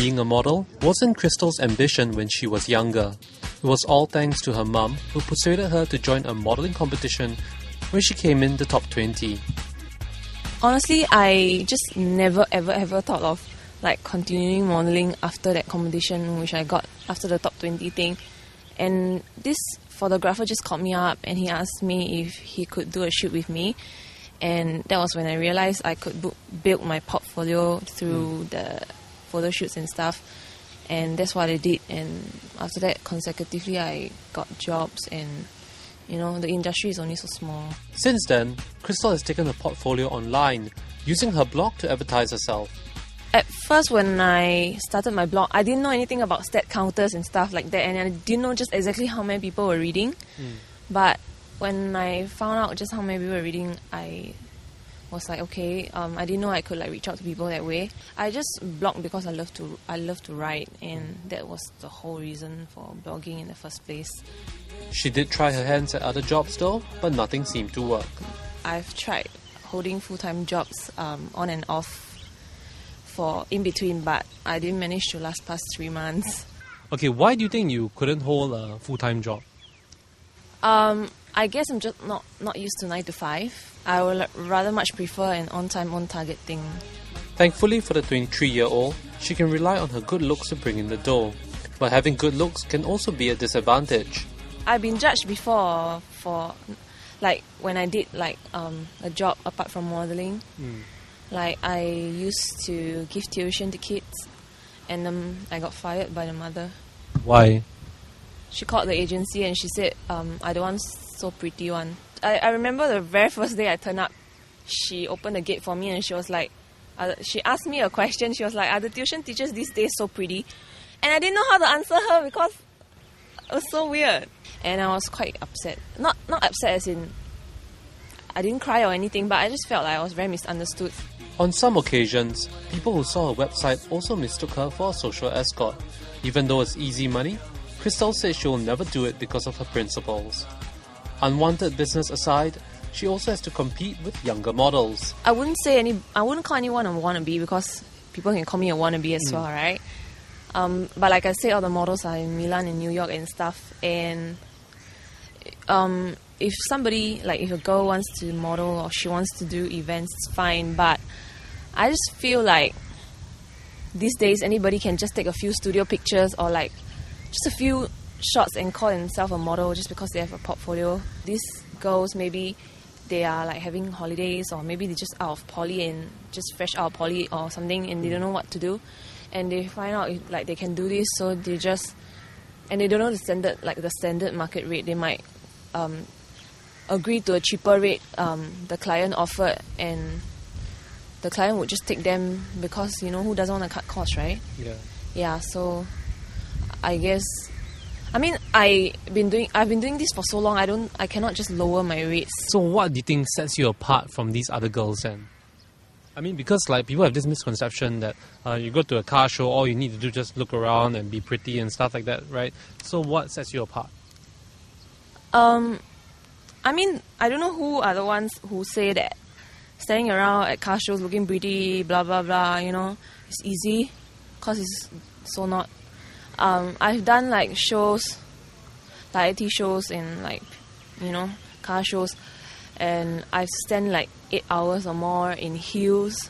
being a model wasn't Crystal's ambition when she was younger. It was all thanks to her mum, who persuaded her to join a modelling competition where she came in the top 20. Honestly, I just never ever thought of like continuing modelling after that competition which I got after the top 20 thing. And this photographer just called me up and he asked me if he could do a shoot with me. And that was when I realised I could build my portfolio through the photo shoots and stuff. And that's what I did. And after that, consecutively, I got jobs. And, you know, the industry is only so small. Since then, Crystal has taken her portfolio online, using her blog to advertise herself. At first, when I started my blog, I didn't know anything about stat counters and stuff like that. And I didn't know just exactly how many people were reading. But when I found out just how many people were reading, I was like, okay, I didn't know I could like reach out to people that way. I just blogged because I love to write, and that was the whole reason for blogging in the first place. She did try her hands at other jobs though, but nothing seemed to work. I've tried holding full-time jobs on and off for in between, but I didn't manage to last past 3 months. Okay, why do you think you couldn't hold a full-time job? I guess I'm just not used to 9 to 5. I would rather much prefer an on-time, on-target thing. Thankfully for the 23-year-old, she can rely on her good looks to bring in the dough. But having good looks can also be a disadvantage. I've been judged before for, like, when I did, like, a job apart from modelling. Like, I used to give tuition to kids, and I got fired by the mother. Why? She called the agency and she said, I don't want so pretty one. I remember the very first day I turned up, she opened the gate for me and she was like, she asked me a question. She was like, are the tuition teachers these days so pretty? And I didn't know how to answer her because it was so weird. And I was quite upset. Not upset as in, I didn't cry or anything, but I just felt like I was very misunderstood. On some occasions, people who saw her website also mistook her for a social escort. Even though it's easy money, Crystal says she will never do it because of her principles. Unwanted business aside, she also has to compete with younger models. I wouldn't call anyone a wannabe because people can call me a wannabe as well, right? But like I said, all the models are in Milan and New York and stuff. And if somebody, like if a girl wants to model or she wants to do events, it's fine. But I just feel like these days anybody can just take a few studio pictures or like just a few shots and call themselves a model just because they have a portfolio. These girls, maybe they are like having holidays, or maybe they're just out of poly and just fresh out of poly or something, and they don't know what to do, and they find out like they can do this, so they just, and they don't know the standard market rate. They might agree to a cheaper rate the client offered, and the client would just take them because, you know, who doesn't want to cut costs, right? Yeah, so I guess, I mean, I've been doing this for so long, I cannot just lower my rates. So what do you think sets you apart from these other girls then? I mean, because like people have this misconception that you go to a car show, all you need to do is just look around and be pretty and stuff like that, right? So what sets you apart? I mean, I don't know who are the ones who say that standing around at car shows looking pretty, blah blah blah, you know, it's easy, because it's so not. I've done like shows, like IT shows and like, you know, car shows, and I've stand like 8 hours or more in heels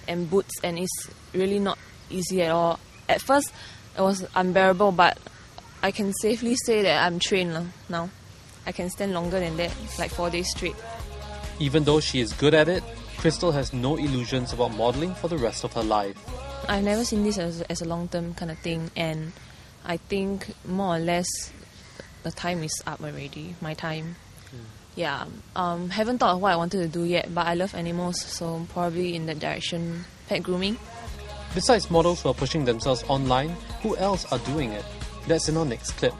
and boots, and it's really not easy at all. At first it was unbearable, but I can safely say that I'm trained now. I can stand longer than that, like 4 days straight. Even though she is good at it, Crystal has no illusions about modelling for the rest of her life. I've never seen this as a long-term kind of thing, and I think more or less the time is up already, my time. Yeah, haven't thought of what I wanted to do yet, but I love animals, so probably in that direction, pet grooming. Besides models who are pushing themselves online, who else are doing it? That's in our next clip.